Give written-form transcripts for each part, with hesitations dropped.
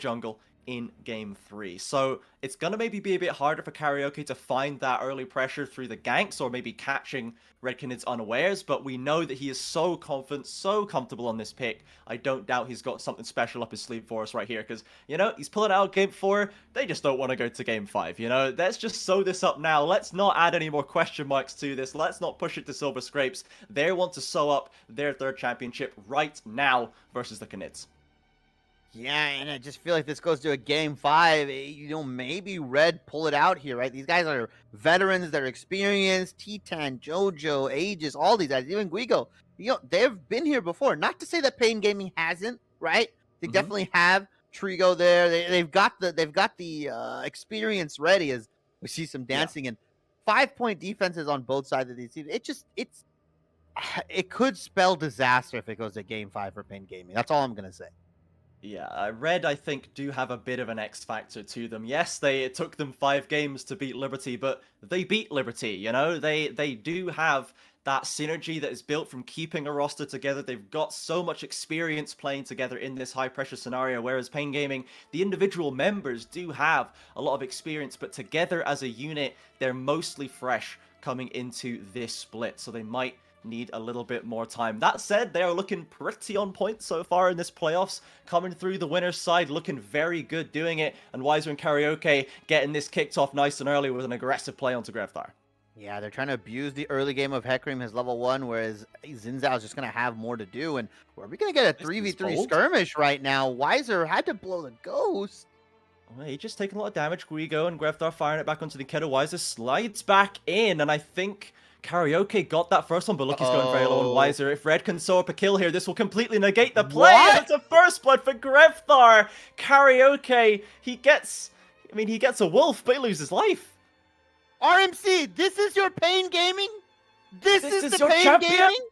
jungle in game 3. So it's going to maybe be a bit harder for Karaoke to find that early pressure through the ganks or maybe catching Red Canids unawares, but we know that he is so confident, so comfortable on this pick. I don't doubt he's got something special up his sleeve for us right here because, you know, he's pulling out game 4. They just don't want to go to game 5, you know? Let's just sew this up now. Let's not add any more question marks to this. Let's not push it to Silver Scrapes. They want to sew up their 3rd championship right now versus the Canids. Yeah, and I just feel like this goes to a game 5. You know, maybe Red pull it out here, right? These guys are veterans, they're experienced. Titan, Jojo, Aegis, all these guys, even Guigo. You know, they've been here before. Not to say that Pain Gaming hasn't, right? They definitely have Trigo there. They've got the experience ready as we see some dancing and 5-point defenses on both sides of these teams. It could spell disaster if it goes to game 5 for Pain Gaming. That's all I'm gonna say. Yeah, Red, I think, do have a bit of an X factor to them. Yes, it took them 5 games to beat Liberty, but they beat Liberty, you know? They do have that synergy that is built from keeping a roster together. They've got so much experience playing together in this high-pressure scenario, whereas Pain Gaming, the individual members do have a lot of experience, but together as a unit, they're mostly fresh coming into this split, so they might need a little bit more time. That said, they are looking pretty on point so far in this playoffs, coming through the winner's side, looking very good doing it, and Wiser and Karaoke getting this kicked off nice and early with an aggressive play onto Grevthar. Yeah, they're trying to abuse the early game of Hecarim, his level 1, whereas Xin is just going to have more to do. And are we going to get a 3v3 skirmish right now? Wiser had to blow the ghost. Well, he's just taking a lot of damage. Guigo and Grevthar firing it back onto the Keto. Wiser slides back in, and I think Karaoke got that first one, but look, he's going very low on Wiser. If Red can sew up a kill here, this will completely negate the play. And it's a first blood for Grevthar. Karaoke, he gets a wolf, but he loses life. RMC, this is your Pain Gaming? This is the Pain champion? Gaming?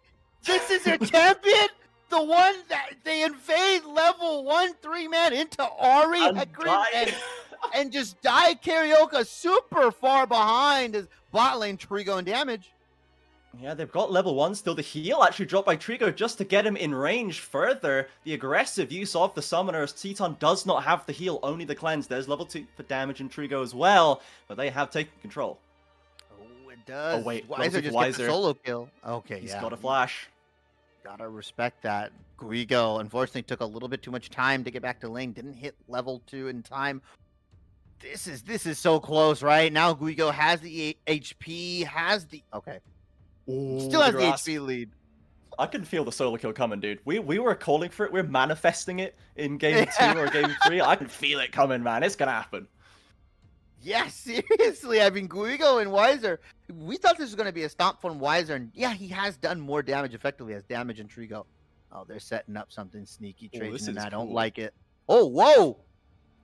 This is your champion? The one that they invade level 1 3-man into Ari, Hecarim, and just die. Karaoke super far behind as bot lane Trigo and damage. Yeah, they've got level 1 still. The heal actually dropped by Trigo just to get him in range further. The aggressive use of the summoner as Teton does not have the heal, only the cleanse. There's level 2 for damage in Trigo as well, but they have taken control. Oh, it does. Oh, wait. Wiser just gets a solo kill. Okay, He's got a flash. Gotta respect that. Guigo, unfortunately, took a little bit too much time to get back to lane. Didn't hit level 2 in time. This is so close, right? Now Guigo has the HP, has the... Okay. Ooh, still has the HP lead. I can feel the solo kill coming, dude. We were calling for it. We're manifesting it in game 2 or game 3. I can feel it coming, man. It's gonna happen. Yeah, seriously. I mean, Guigo and Wiser, we thought this was going to be a stomp from Wiser, and yeah, he has done more damage effectively as damage in Trigo. Oh, they're setting up something sneaky, Trajan, and I don't like it. Oh, whoa!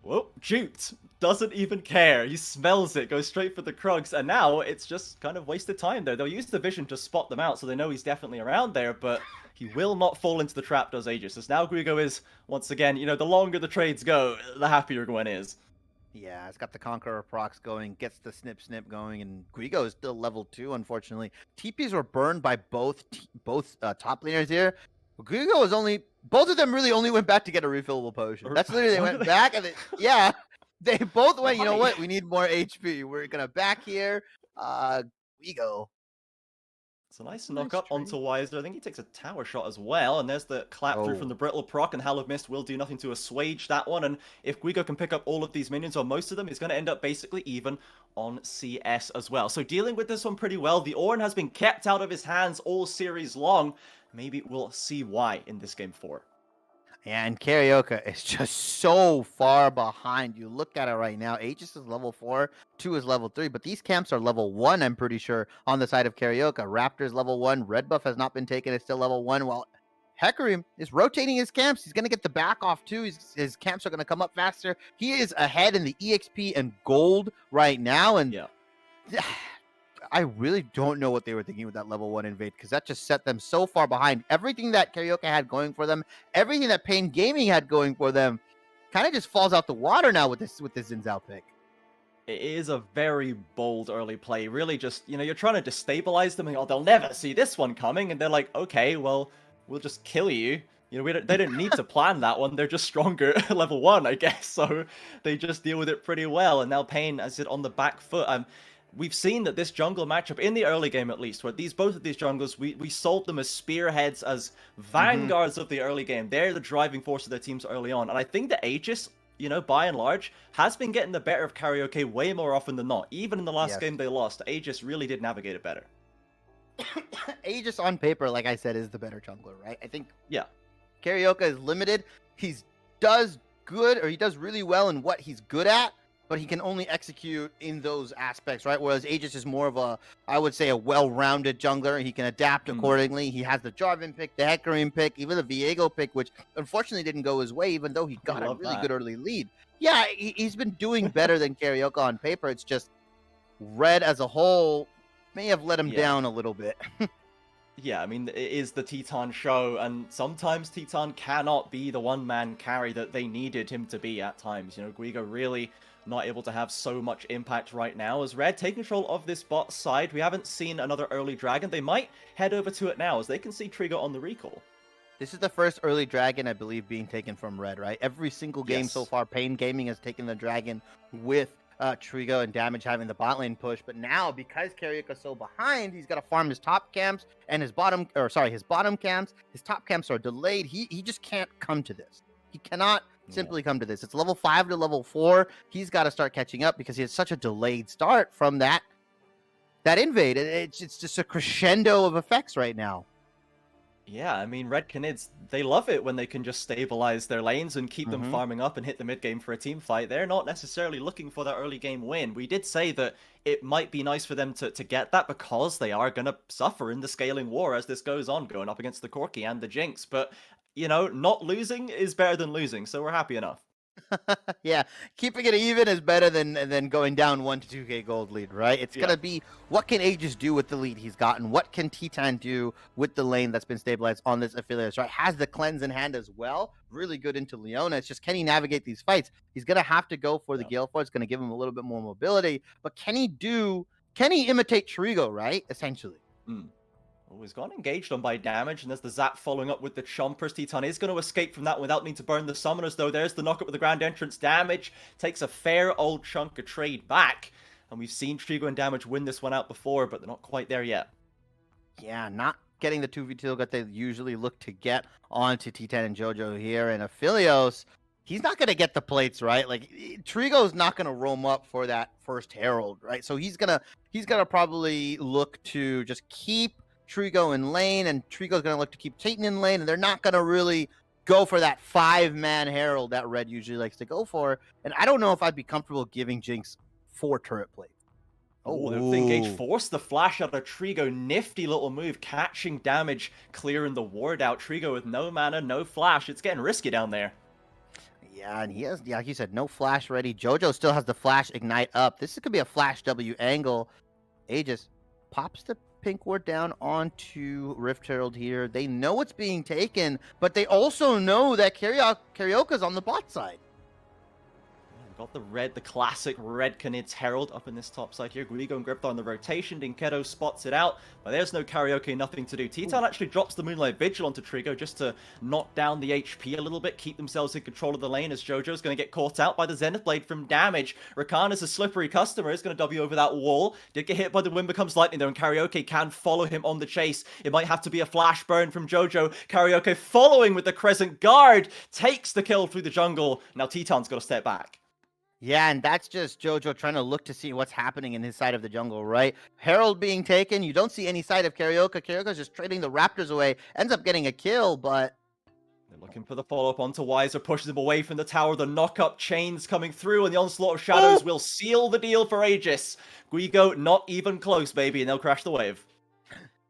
Whoa, Jute doesn't even care. He smells it, goes straight for the Krugs, and now it's just kind of wasted time there. They'll use the vision to spot them out, so they know he's definitely around there, but he will not fall into the trap, does Aegis. As now Guigo is, once again, you know, the longer the trades go, the happier Gwen is. Yeah, it's got the Conqueror procs going, gets the snip going, and Guigo is still level 2, unfortunately. TPs were burned by both top laners here. Guigo was both of them really only went back to get a refillable potion. That's literally, they went back, and they both went, you know what, we need more HP. We're gonna back here. Guigo. It's a nice knock-up onto Wiser. I think he takes a tower shot as well, and there's the clap through from the Brittle proc, and Howl of Mist will do nothing to assuage that one, and if Guigo can pick up all of these minions, or most of them, he's going to end up basically even on CS as well. So dealing with this one pretty well. The Ornn has been kept out of his hands all series long. Maybe we'll see why in this game 4. And Karaoke is just so far behind. You look at it right now. Aegis is level 4, 2 is level 3, but these camps are level 1, I'm pretty sure, on the side of Karaoke. Raptor's level 1. Red buff has not been taken. It's still level 1, while Hecarim is rotating his camps. He's going to get the back off, too. His camps are going to come up faster. He is ahead in the EXP and gold right now, and I really don't know what they were thinking with that level 1 invade, because that just set them so far behind. Everything that Karaoke had going for them, everything that Pain Gaming had going for them, kind of just falls out the water now with this Xin Zhao pick. It is a very bold early play. Really just, you know, you're trying to destabilize them, and they'll never see this one coming, and they're like, okay, well, we'll just kill you. You know, they didn't need to plan that one. They're just stronger at level 1, I guess. So they just deal with it pretty well. And now Pain has it on the back foot. We've seen that this jungle matchup, in the early game at least, where both of these junglers, we sold them as spearheads, as vanguards of the early game. They're the driving force of their teams early on. And I think that Aegis, you know, by and large, has been getting the better of Karaoke way more often than not. Even in the last game they lost, Aegis really did navigate it better. Aegis on paper, like I said, is the better jungler, right? I think Yeah. Carioca is limited. He does really well in what he's good at, but he can only execute in those aspects, right? Whereas Aegis is more of a, I would say, a well-rounded jungler. He can adapt accordingly. He has the Jarvan pick, the Hecarim pick, even the Viego pick, which unfortunately didn't go his way, even though he got a really good early lead. Yeah, he's been doing better than Carioca on paper. It's just Red as a whole may have let him down a little bit. Yeah, I mean, it is the Teton show, and sometimes Teton cannot be the one-man carry that they needed him to be at times. You know, Guigo really not able to have so much impact right now. As Red take control of this bot side, we haven't seen another early dragon. They might head over to it now, as they can see Trigo on the recall. This is the first early dragon, I believe, being taken from Red, right? Every single game so far, Pain Gaming has taken the dragon with Trigo and Damage having the bot lane push, but now because Carioca's so behind, he's got to farm his top camps and his bottom camps. His top camps are delayed. He just can't come to this. He cannot simply come to this. It's level 5 to level 4. He's got to start catching up because he has such a delayed start from that invade. It's just a crescendo of effects right now. Yeah, I mean, Red Canids, they love it when they can just stabilize their lanes and keep them farming up and hit the mid game for a team fight. They're not necessarily looking for that early game win. We did say that it might be nice for them to get that because they are going to suffer in the scaling war as this goes on, going up against the Corki and the Jinx. But, you know, not losing is better than losing, so we're happy enough. Yeah, keeping it even is better than going down 1 to 2k gold lead, right? It's gonna be, what can Aegis do with the lead he's gotten? What can Titan do with the lane that's been stabilized on this affiliate, right? Has the cleanse in hand as well. Really good into Leona. It's just, can he navigate these fights? He's gonna have to go for the Gale Force. It's gonna give him a little bit more mobility, but can he imitate Trigo, right? Essentially. Oh, he's gotten engaged on by Damage, and there's the Zap following up with the Chompers. Titan is going to escape from that without needing to burn the Summoners, though. There's the knockup with the Grand Entrance. Damage takes a fair old chunk of trade back, and we've seen Trigo and Damage win this one out before, but they're not quite there yet. Yeah, not getting the 2v2 that they usually look to get onto T10 and JoJo here, and Aphelios, he's not going to get the plates, right? Like, Trigo's not going to roam up for that first Herald, right? So he's gonna probably look to just keep Trigo in lane, and Trigo's going to look to keep Titan in lane, and they're not going to really go for that 5-man Herald that Red usually likes to go for. And I don't know if I'd be comfortable giving Jinx 4 turret plates. Oh, the engage force the flash out of Trigo. Nifty little move, catching Damage, clearing the ward out. Trigo with no mana, no flash. It's getting risky down there. Yeah, and he has, like you said, no flash ready. JoJo still has the flash ignite up. This could be a flash W angle. Aegis pops the pink ward down onto Rift Herald here. They know it's being taken, but they also know that Carioca's on the bot side. Got the classic red Canids Herald up in this top side here. Guigo and Griptha on the rotation. Dinkedo spots it out, but there's no Karaoke, nothing to do. Titan actually drops the Moonlight Vigil onto Trigo just to knock down the HP a little bit, keep themselves in control of the lane as JoJo's going to get caught out by the Zenith Blade from Damage. Rakana's a slippery customer, is going to W over that wall. Did get hit by the Wind Becomes Lightning though, and Karaoke can follow him on the chase. It might have to be a flash burn from JoJo. Karaoke following with the Crescent Guard, takes the kill through the jungle. Now Titan's got to step back. Yeah, and that's just JoJo trying to look to see what's happening in his side of the jungle, right? Herald being taken, you don't see any side of Carioca. Carioca's just trading the Raptors away, ends up getting a kill, but... They're looking for the follow-up onto Weiser, pushes him away from the tower. The knock-up chains coming through, and the Onslaught of Shadows will seal the deal for Aegis. Guigo not even close, baby, and they'll crash the wave.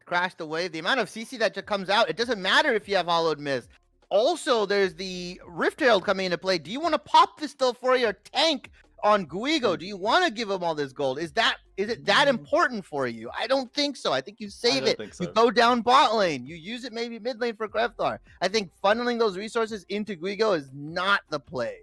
Crash the wave. The amount of CC that just comes out, it doesn't matter if you have Hollowed Mist. Also, there's the Rift Herald coming into play. Do you want to pop this still for your tank on Guigo? Do you want to give him all this gold? Is it that important for you? I don't think so. I think you save it. You go down bot lane. You use it maybe mid lane for Grefthar. I think funneling those resources into Guigo is not the play.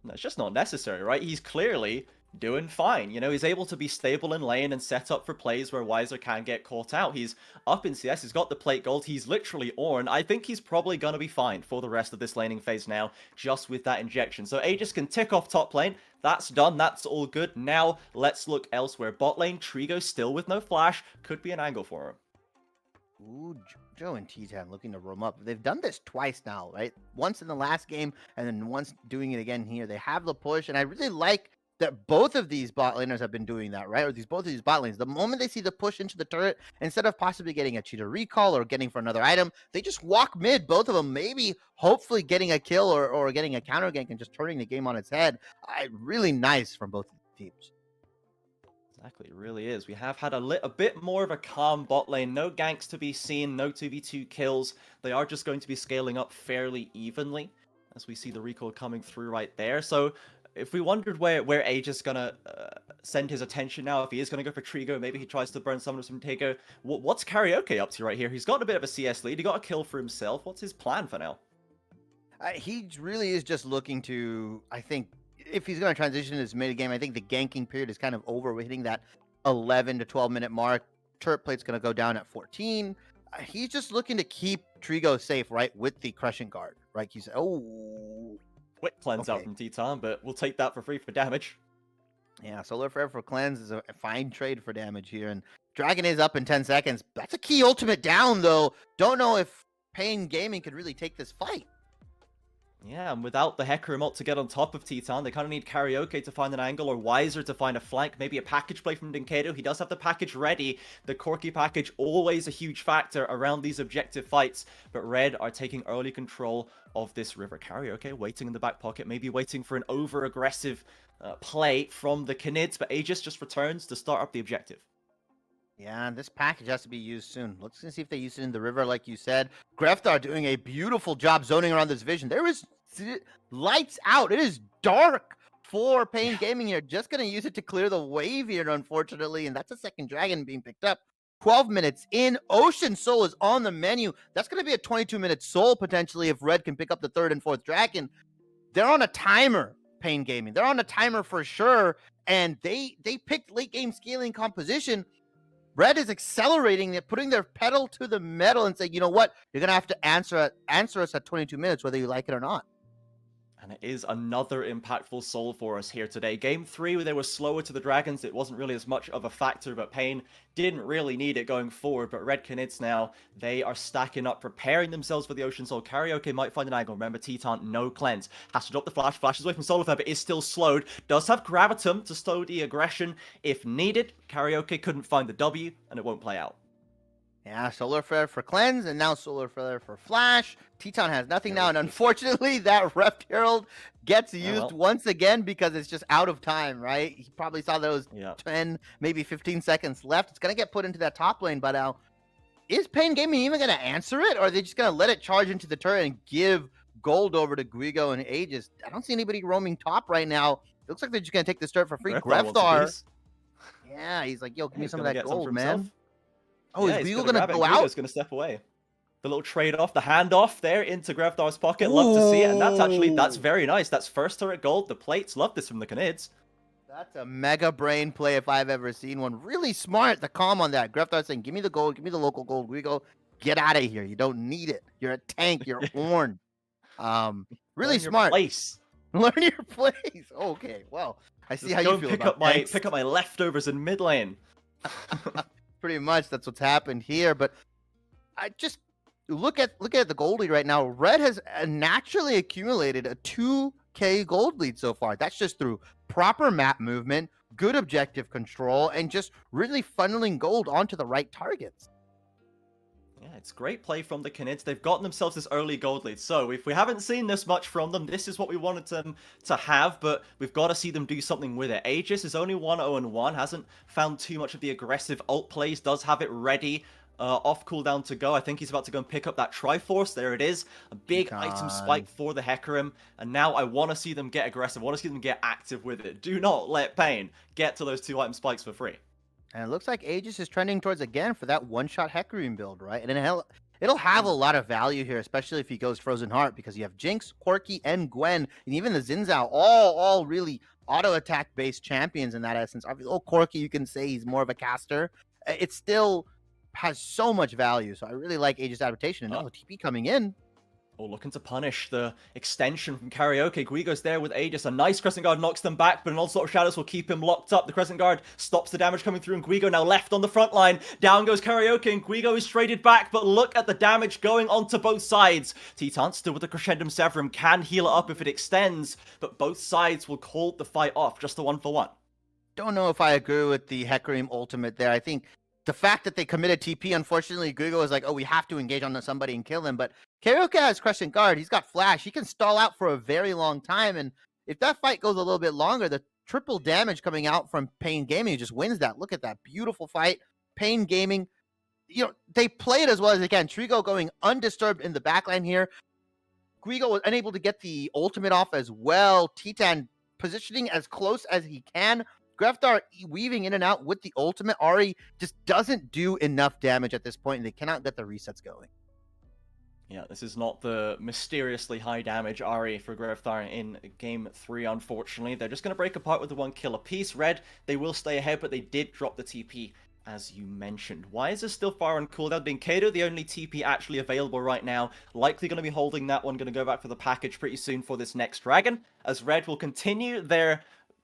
No, it's just not necessary, right? He's clearly Doing fine. You know, he's able to be stable in lane and set up for plays where Weiser can get caught out. He's up in CS, he's got the plate gold, he's literally Ornn. I think he's probably going to be fine for the rest of this laning phase now, just with that injection. So Aegis can tick off top lane. That's done, that's all good. Now, let's look elsewhere. Bot lane, Trigo still with no flash. Could be an angle for him. Ooh, Joe and T-Tan looking to roam up. They've done this twice now, right? Once in the last game, and then once doing it again here. They have the push, and I really like that both of these bot laners have been doing that, right? Or both of these bot lanes. The moment they see the push into the turret, instead of possibly getting a cheater recall or getting for another item, they just walk mid, both of them, maybe hopefully getting a kill or getting a counter gank and just turning the game on its head. Really nice from both teams. Exactly, it really is. We have had a bit more of a calm bot lane. No ganks to be seen, no 2v2 kills. They are just going to be scaling up fairly evenly, as we see the recall coming through right there. So if we wondered where Aegis is going to send his attention now, if he is going to go for Trigo, maybe he tries to burn someone with some Tego. What's Karaoke up to right here? He's got a bit of a CS lead. He got a kill for himself. What's his plan for now? He really is just looking to, I think, if he's going to transition his mid game, I think the ganking period is kind of over. We're hitting that 11 to 12 minute mark. Turret plate's going to go down at 14. He's just looking to keep Trigo safe, right, with the crushing guard, right? He's Quick cleanse out from Titan, but we'll take that for free for damage. Yeah, Solar Flare for cleanse is a fine trade for damage here, and Dragon is up in 10 seconds. That's a key ultimate down, though. Don't know if Pain Gaming could really take this fight. Yeah, and without the Hecarim ult to get on top of Titan, they kind of need Karaoke to find an angle or Weiser to find a flank, maybe a package play from Dinkato. He does have the package ready. The Corki package, always a huge factor around these objective fights, but Red are taking early control of this river. Karaoke waiting in the back pocket, maybe waiting for an over-aggressive play from the Canids, but Aegis just returns to start up the objective. Yeah, this package has to be used soon. Let's see if they use it in the river, like you said. Greftar doing a beautiful job zoning around this vision. There is lights out. It is dark for Pain Gaming here. Just going to use it to clear the wave here, unfortunately. And that's a second dragon being picked up. 12 minutes in. Ocean Soul is on the menu. That's going to be a 22-minute soul, potentially, if Red can pick up the third and fourth dragon. They're on a timer, Pain Gaming. They're on a timer for sure. And they picked late game scaling composition. Red is accelerating it, putting their pedal to the metal and saying, you know what? You're going to have to answer us at 22 minutes, whether you like it or not. And it is another impactful soul for us here today. Game 3, where they were slower to the Dragons, it wasn't really as much of a factor, but Pain didn't really need it going forward. But Red Canids now, they are stacking up, preparing themselves for the Ocean Soul. Karaoke might find an angle. Remember, Titan, no cleanse. Has to drop the flash. Flashes away from Solar Flare, but is still slowed. Does have Gravitum to slow the aggression if needed. Karaoke couldn't find the W, and it won't play out. Yeah, Solar Flare for cleanse, and now Solar Flare for flash. Teton has nothing now, and unfortunately, that Reft Herald gets used once again because it's just out of time, right? He probably saw those 10, maybe 15 seconds left. It's going to get put into that top lane, but now, is Pain Gaming even going to answer it, or are they just going to let it charge into the turret and give gold over to Guigo and Aegis? I don't see anybody roaming top right now. It looks like they're just going to take the turret for free. Greftar. Yeah, he's like, yo, give me some of that gold, man. Oh, yeah, is Guigo going to go out? He's going to step away. The little trade-off, the handoff there into Greftar's pocket. Love to see it. And that's very nice. That's first turret gold. The plates love this from the Canids. That's a mega brain play if I've ever seen one. Really smart, the calm on that. Greftar saying, give me the gold, give me the local gold. Guigo, get out of here. You don't need it. You're a tank. You're Ornn. Really smart. Place. Learn your place. Okay, well, I see how you feel about that. Pick up my leftovers in mid lane. Pretty much that's what's happened here, but I just look at the gold lead right now. Red has naturally accumulated a 2k gold lead so far. That's just through proper map movement, good objective control, and just really funneling gold onto the right targets. Yeah, it's great play from the Canids. They've gotten themselves this early gold lead. So if we haven't seen this much from them, this is what we wanted them to have, but we've got to see them do something with it. Aegis is only 1-0-1, hasn't found too much of the aggressive ult plays, does have it ready, off cooldown to go. I think he's about to go and pick up that Triforce. There it is. A big item spike for the Hecarim. And now I want to see them get aggressive. I want to see them get active with it. Do not let Pain get to those 2 item spikes for free. And it looks like Aegis is trending towards, again, for that one-shot Hecarim build, right? And it'll have a lot of value here, especially if he goes Frozen Heart, because you have Jinx, Corki, and Gwen, and even the Xin Zhao all really auto attack based champions in that essence. Although Corki, you can say he's more of a caster, it still has so much value. So I really like Aegis adaptation. And now the TP coming in. Oh, looking to punish the extension from Karaoke. Guigo's there with Aegis. A nice Crescent Guard knocks them back, but an Onslaught of Shadows will keep him locked up. The Crescent Guard stops the damage coming through, and Guigo now left on the front line. Down goes Karaoke, and Guigo is traded back, but look at the damage going onto both sides. Titan, still with the Crescendum Severum, can heal it up if it extends, but both sides will call the fight off. Just a 1-for-1. Don't know if I agree with the Hecarim ultimate there. I think the fact that they committed TP, unfortunately, Guigo was like, oh, we have to engage on somebody and kill him. But Karaoke has Crescent Guard. He's got Flash. He can stall out for a very long time. And if that fight goes a little bit longer, the triple damage coming out from Pain Gaming just wins that. Look at that beautiful fight. Pain Gaming, they play it as well as they can. Trigo going undisturbed in the backline here. Guigo was unable to get the ultimate off as well. Titan positioning as close as he can. Greftar weaving in and out with the ultimate. Ahri just doesn't do enough damage at this point, and they cannot get the resets going. Yeah, this is not the mysteriously high damage Ahri for Greftar in Game 3, unfortunately. They're just going to break apart with the 1 kill apiece. Red, they will stay ahead, but they did drop the TP, as you mentioned. Why is this still far on cooldown? Being Kato, the only TP actually available right now. Likely going to be holding that one. Going to go back for the package pretty soon for this next dragon, as Red will continue their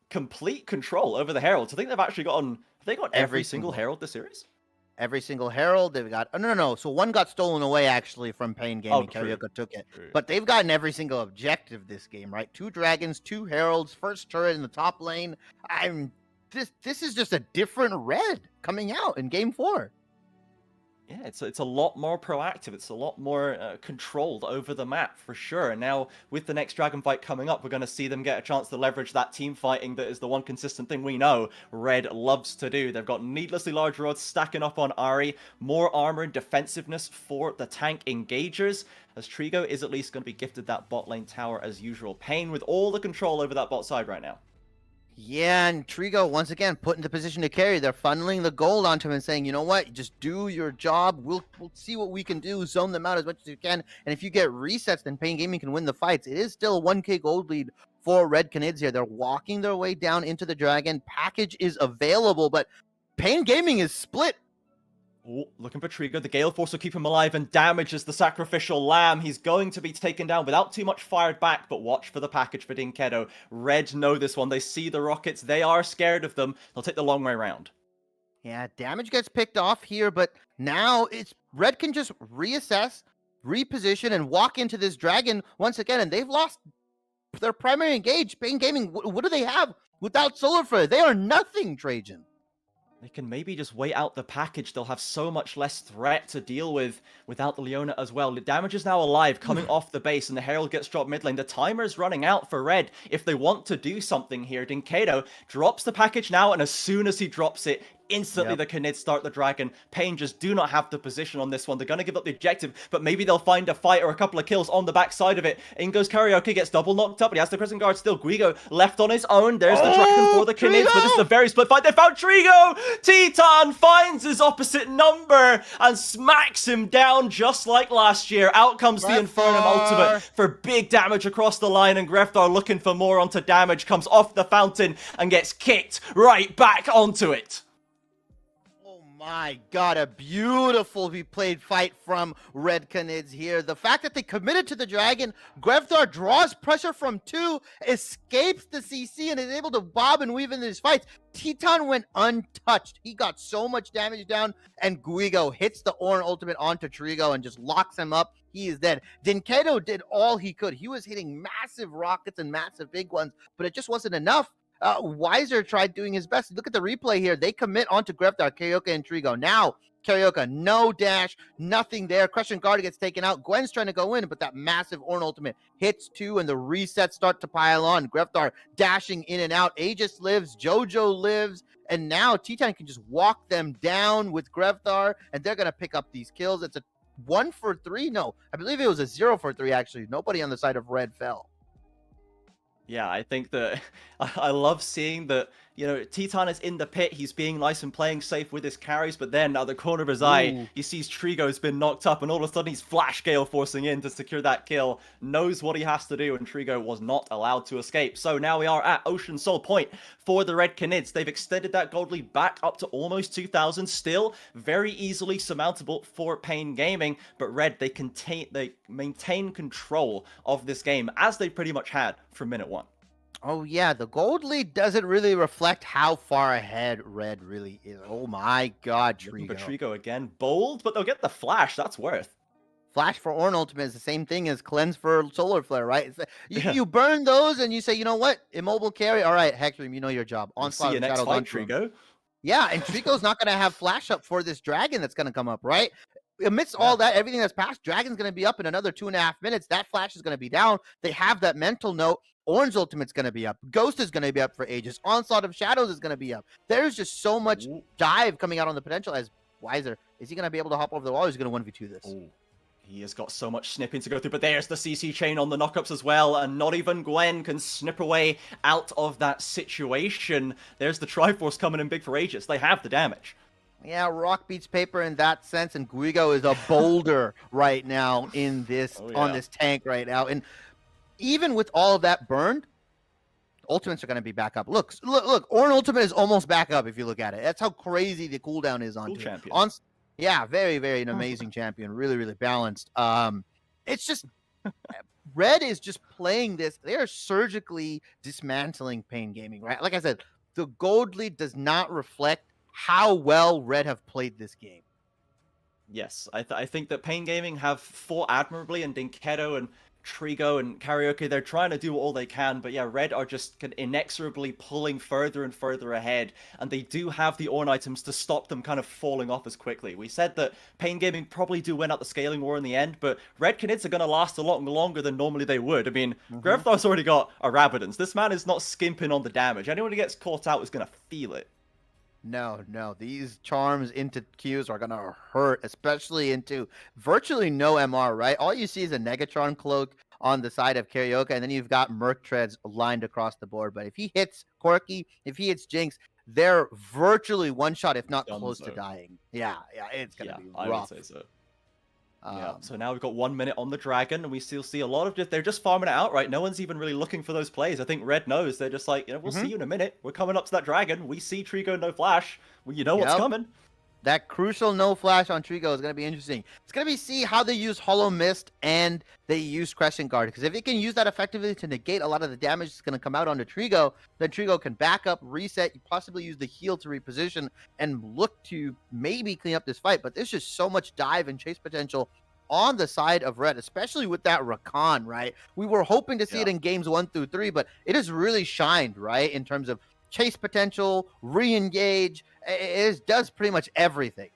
complete control over the heralds. I think they've actually got every single herald this series. Every single herald they've got. Oh, no. So one got stolen away actually from Pain Gaming. Karaoke took it. True. But they've gotten every single objective this game, right? 2 dragons, 2 heralds, first turret in the top lane. This is just a different Red coming out in Game 4. Yeah, it's a lot more proactive. It's a lot more controlled over the map, for sure. And now, with the next Dragon fight coming up, we're going to see them get a chance to leverage that team fighting that is the one consistent thing we know Red loves to do. They've got needlessly large rods stacking up on Ahri, more armor and defensiveness for the tank engagers, as Trigo is at least going to be gifted that bot lane tower as usual. Pain with all the control over that bot side right now. Yeah, and Trigo, once again, put into position to carry. They're funneling the gold onto him and saying, you know what, just do your job. We'll see what we can do. Zone them out as much as you can. And if you get resets, then Pain Gaming can win the fights. It is still a 1k gold lead for Red Canids here. They're walking their way down into the dragon. Package is available, but Pain Gaming is split. Oh, looking for Trigo. The Gale Force will keep him alive and damages the Sacrificial Lamb. He's going to be taken down without too much fired back, but watch for the package for Dinkedo. Red know this one. They see the rockets. They are scared of them. They'll take the long way around. Yeah, damage gets picked off here, but now Red can just reassess, reposition, and walk into this dragon once again, and they've lost their primary engage. Pain Gaming, what do they have without Solar Flare? They are nothing, Trajan. They can maybe just wait out the package. They'll have so much less threat to deal with without the Leona as well. The damage is now alive, coming off the base, and the Herald gets dropped mid lane. The timer is running out for Red. If they want to do something here, Dinkedo drops the package now, and as soon as he drops it, instantly the Canids start the dragon. Pain just do not have the position on this one. They're going to give up the objective, but maybe they'll find a fight or a couple of kills on the backside of it. In goes Karaoke, gets double knocked up, but he has the Crescent Guard still. Guigo left on his own. There's the dragon for the Canids, but this is a very split fight. They found Trigo! Titan finds his opposite number and smacks him down just like last year. Out comes the Infernum ultimate for big damage across the line, and Greftar looking for more onto damage, comes off the fountain and gets kicked right back onto it. My God, a beautifully played fight from Red Canids here. The fact that they committed to the dragon, Greftar draws pressure from 2, escapes the CC, and is able to bob and weave in these fights. Titan went untouched. He got so much damage down, and Guigo hits the Ornn ultimate onto Trigo and just locks him up. He is dead. Dinkedo did all he could. He was hitting massive rockets and massive big ones, but it just wasn't enough. Weiser tried doing his best. Look at the replay here. They commit onto Greftar, Karaoke, and Trigo. Now, Karaoke, no dash, nothing there. Crescent Guard gets taken out. Gwen's trying to go in, but that massive Ornn ultimate hits 2, and the resets start to pile on. Greftar dashing in and out. Aegis lives, Jojo lives, and now Titan can just walk them down with Greftar, and they're going to pick up these kills. It's a 1 for 3. No, I believe it was a 0 for 3, actually. Nobody on the side of Red fell. Yeah, I think that I love seeing that, you know, Titan is in the pit. He's being nice and playing safe with his carries, but then out the corner of his eye, Ooh. he sees Trigo's been knocked up, and all of a sudden he's Flash Gale forcing in to secure that kill. Knows what he has to do, and Trigo was not allowed to escape. So now we are at Ocean Soul Point for the Red Canids. They've extended that gold lead back up to almost 2,000. Still very easily surmountable for Pain Gaming, but Red, they maintain control of this game as they pretty much had from minute one. Oh yeah, the gold lead doesn't really reflect how far ahead Red really is. Oh my god, Looking for Trigo. Trigo again. Bold, but they'll get the flash. That's worth. Flash for Ornn Ultimate is the same thing as Cleanse for Solar Flare, right? You, Yeah. you burn those and you say, you know what? Immobile carry. All right, Hexrim, you know your job. We'll see Onslaught you of next Shadows fight, onto him. Trigo. Yeah, and Trico's not going to have flash up for this dragon that's going to come up, right? Amidst Yeah. all that, everything that's passed, Dragon's going to be up in another 2.5 minutes. That flash is going to be down. They have that mental note. Orange Ultimate's going to be up. Ghost is going to be up for ages. Onslaught of Shadows is going to be up. There's just so much Ooh. dive coming out on the potential as Wiser. Is he going to be able to hop over the wall or is he going to 1v2 this? Ooh. He has got so much snipping to go through, but there's the CC chain on the knockups as well, and not even Gwen can snip away out of that situation. There's the Triforce coming in big for Aegis. They have the damage. Yeah, rock beats paper in that sense, and Guigo is a boulder right now in this on this tank right now. And even with all of that burned, ultimates are going to be back up. Look, Ornn Ultimate is almost back up if you look at it. That's how crazy the cooldown is on champion. Yeah, very, very an amazing champion. Really, really balanced. It's just Red is just playing this. They are surgically dismantling Pain Gaming, right? Like I said, the gold lead does not reflect how well Red have played this game. Yes, I think that Pain Gaming have fought admirably, and Dinkedo and Trigo and Karaoke, they're trying to do all they can, but yeah, Red are just inexorably pulling further and further ahead, and they do have the Ornn items to stop them kind of falling off as quickly. We said that Pain Gaming probably do win out the scaling war in the end, but Red Canids are going to last a lot longer than normally they would. I mean, Grevthar's already got a Rabadons. This man is not skimping on the damage. Anyone who gets caught out is going to feel it. No, these charms into Qs are going to hurt, especially into virtually no MR, right? All you see is a Negatron cloak on the side of Karaoke, and then you've got Merc Treads lined across the board. But if he hits Corki, if he hits Jinx, they're virtually one shot, if not close to dying. Yeah, it's going to be rough. I would say so. Yeah, so now we've got 1 minute on the Dragon, and we still see a lot of they're just farming it out, right? No one's even really looking for those plays. I think Red knows. They're just like, you know, we'll see you in a minute. We're coming up to that Dragon. We see Trigo no flash. Well, you know what's coming. That crucial no flash on Trigo is going to be interesting. It's going to be see how they use Hollow Mist and they use Crescent Guard. Because if they can use that effectively to negate a lot of the damage that's going to come out onto Trigo, then Trigo can back up, reset, possibly use the heal to reposition, and look to maybe clean up this fight. But there's just so much dive and chase potential on the side of Red, especially with that Rakan, right? We were hoping to see it in games 1 through 3, but it has really shined, right? In terms of chase potential, re-engage. It does pretty much everything.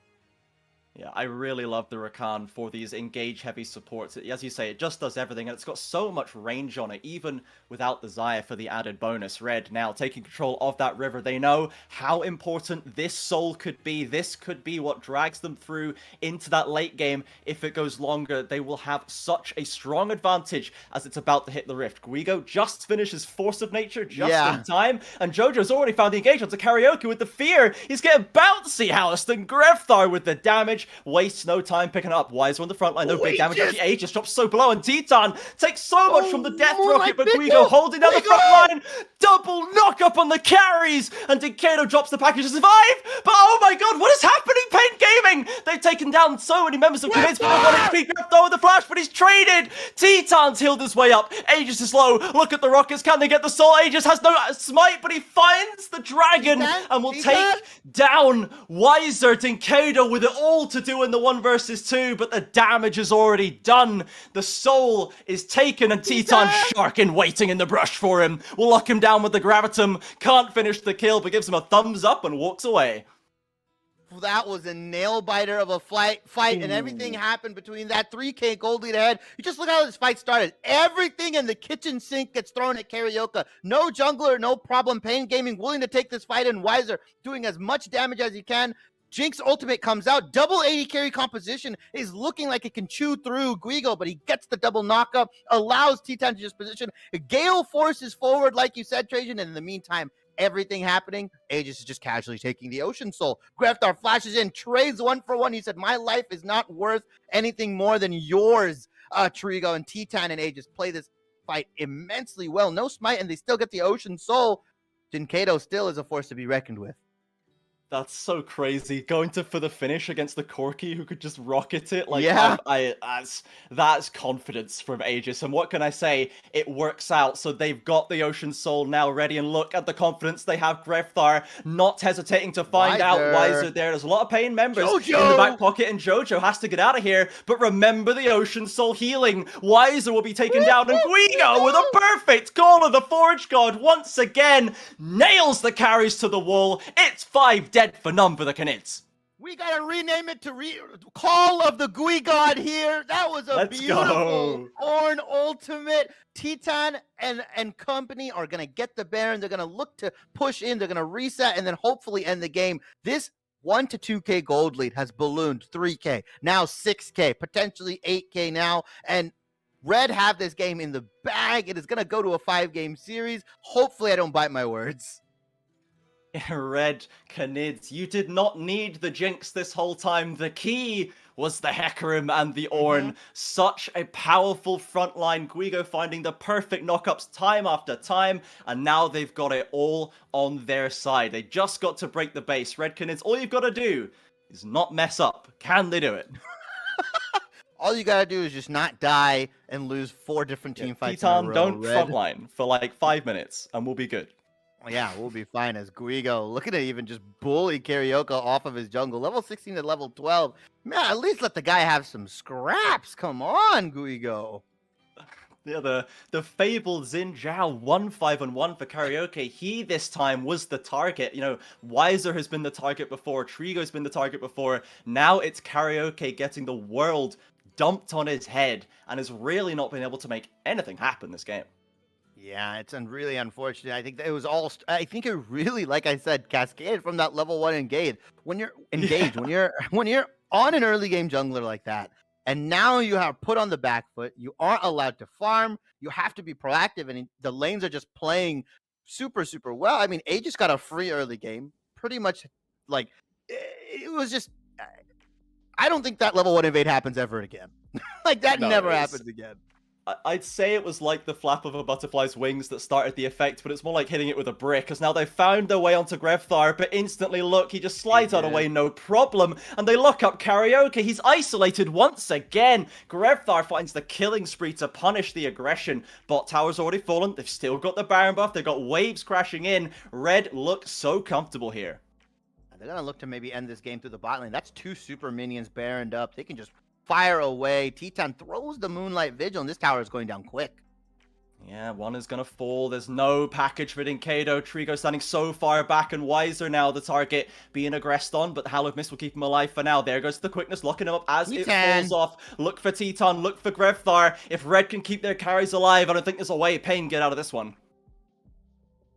Yeah, I really love the Rakan for these engage-heavy supports. As you say, it just does everything, and it's got so much range on it, even without the Xayah for the added bonus. Red now taking control of that river. They know how important this soul could be. This could be what drags them through into that late game. If it goes longer, they will have such a strong advantage as it's about to hit the rift. Guigo just finishes Force of Nature just in time, and Jojo's already found the engage onto Karaoke with the fear. He's getting bouncy housed, and Grevthar with the damage. Wastes no time picking up. Wiser on the front line. No big damage. Actually, Aegis drops so below, and Titan takes so much from the Death Rocket, but Guigo holding down the front line. Double knock up on the carries, and Dinkedo drops the package to survive. But oh my god, what is happening? Pain Gaming! They've taken down so many members of Canids, but they've got HP. Grevthar with the flash, but he's traded. Titan's healed his way up. Aegis is low. Look at the Rockets. Can they get the soul? Aegis has no smite, but he finds the Dragon and will take down Wiser. Dinkedo with it all to do in the 1 versus 2, but the damage is already done. The soul is taken, and Titan sharking waiting in the brush for him. Will lock him down with the gravitum. Can't finish the kill, but gives him a thumbs up and walks away. That was a nail biter of a fight, and everything happened between that 3K gold lead ahead. You just look how this fight started. Everything in the kitchen sink gets thrown at Karaoke. No jungler, no problem. Pain Gaming willing to take this fight in. Wiser doing as much damage as he can. Jinx ultimate comes out. Double 80 carry composition is looking like it can chew through Guigo, but he gets the double knockup, allows Titan to just position. Gale forces forward, like you said, Trajan, and in the meantime, everything happening, Aegis is just casually taking the Ocean Soul. Greftar flashes in, trades 1-for-1. He said, my life is not worth anything more than yours, Trigo. And Titan and Aegis play this fight immensely well. No smite, and they still get the Ocean Soul. Jinkato still is a force to be reckoned with. That's so crazy. Going for the finish against the Corki who could just rocket it. Like, Yeah. that's confidence from Aegis. And what can I say? It works out. So they've got the Ocean Soul now ready. And look at the confidence they have. Greftar not hesitating to find out Wiser there. There's a lot of paying members in the back pocket. And Jojo has to get out of here. But remember the Ocean Soul healing. Wiser will be taken down. And Guigo with a perfect call of the Forge God once again nails the carries to the wall. It's 5 dead for none for the Canids. We gotta rename it to Call of the Gui God here. That was a beautiful Ornn ultimate. Titan and company are gonna get the Baron. They're gonna look to push in. They're gonna reset and then hopefully end the game. This 1 to 2K gold lead has ballooned 3K, now 6K, potentially 8K now, and Red have this game in the bag. It is gonna go to a 5-game series. Hopefully, I don't bite my words. Red Canids, you did not need the Jinx this whole time. The key was the Hecarim and the Ornn. Such a powerful frontline. Guigo finding the perfect knockups time after time, and now they've got it all on their side. They just got to break the base. Red Canids, all you've got to do is not mess up. Can they do it? All you gotta do is just not die and lose 4 different team fights in a row. Don't frontline for like 5 minutes, and we'll be good. Yeah, we'll be fine as Guigo looking to even just bully Carioca off of his jungle. Level 16 to level 12. Man, at least let the guy have some scraps. Come on, Guigo. Yeah, the fabled Xin Zhao 1-5-1 for Karaoke. He this time was the target. You know, Wiser has been the target before. Trigo's been the target before. Now it's Karaoke getting the world dumped on his head and has really not been able to make anything happen this game. Yeah, it's really unfortunate. I think that it was all. I think it really, like I said, cascaded from that level 1 engage. When you're engaged, when you're on an early game jungler like that, and now you have put on the back foot, you aren't allowed to farm. You have to be proactive, and the lanes are just playing super well. I mean, Aegis got a free early game, pretty much. Like it was just. I don't think that level 1 invade happens ever again. Like that never happens again. I'd say it was like the flap of a butterfly's wings that started the effect, but it's more like hitting it with a brick, because now they've found their way onto Greftar, but instantly, look, he just slides out of the way, no problem, and they lock up Karaoke. He's isolated once again. Greftar finds the killing spree to punish the aggression. Bot tower's already fallen. They've still got the Baron buff. They've got waves crashing in. Red looks so comfortable here. They're going to look to maybe end this game through the bot lane. That's 2 super minions Baroned up. They can just fire away. Titan throws the Moonlight Vigil, and this tower is going down quick. Yeah, one is gonna fall. There's no package for Jinkato. Trigo standing so far back, and Wiser now the target being aggressed on, but the Hallowed Mist will keep him alive for now. There goes the quickness, locking him up as it falls off. Look for Titan, look for Greftar. If Red can keep their carries alive, I don't think there's a way Pain get out of this one.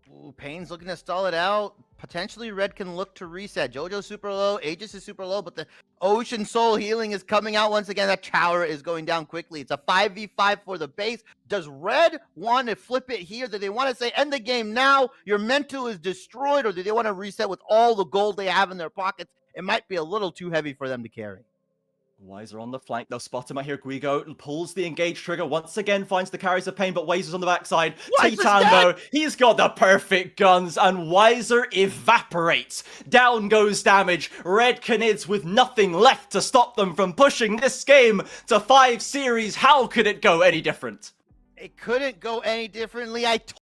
Ooh, Pain's looking to stall it out. Potentially Red can look to reset. Jojo's super low, Aegis is super low, but the Ocean Soul healing is coming out once again. That tower is going down quickly. It's a 5v5 for the base. Does Red want to flip it here? Do they want to say, end the game now? Your mental is destroyed, or do they want to reset with all the gold they have in their pockets? It might be a little too heavy for them to carry. Wiser on the flank. They'll spot him out here. Guigo pulls the engage trigger. Once again finds the carries of Pain, but Wiser's on the backside. Titan, though, he's got the perfect guns, and Wiser evaporates. Down goes damage. Red Canids with nothing left to stop them from pushing this game to 5 series. How could it go any different? It couldn't go any differently. I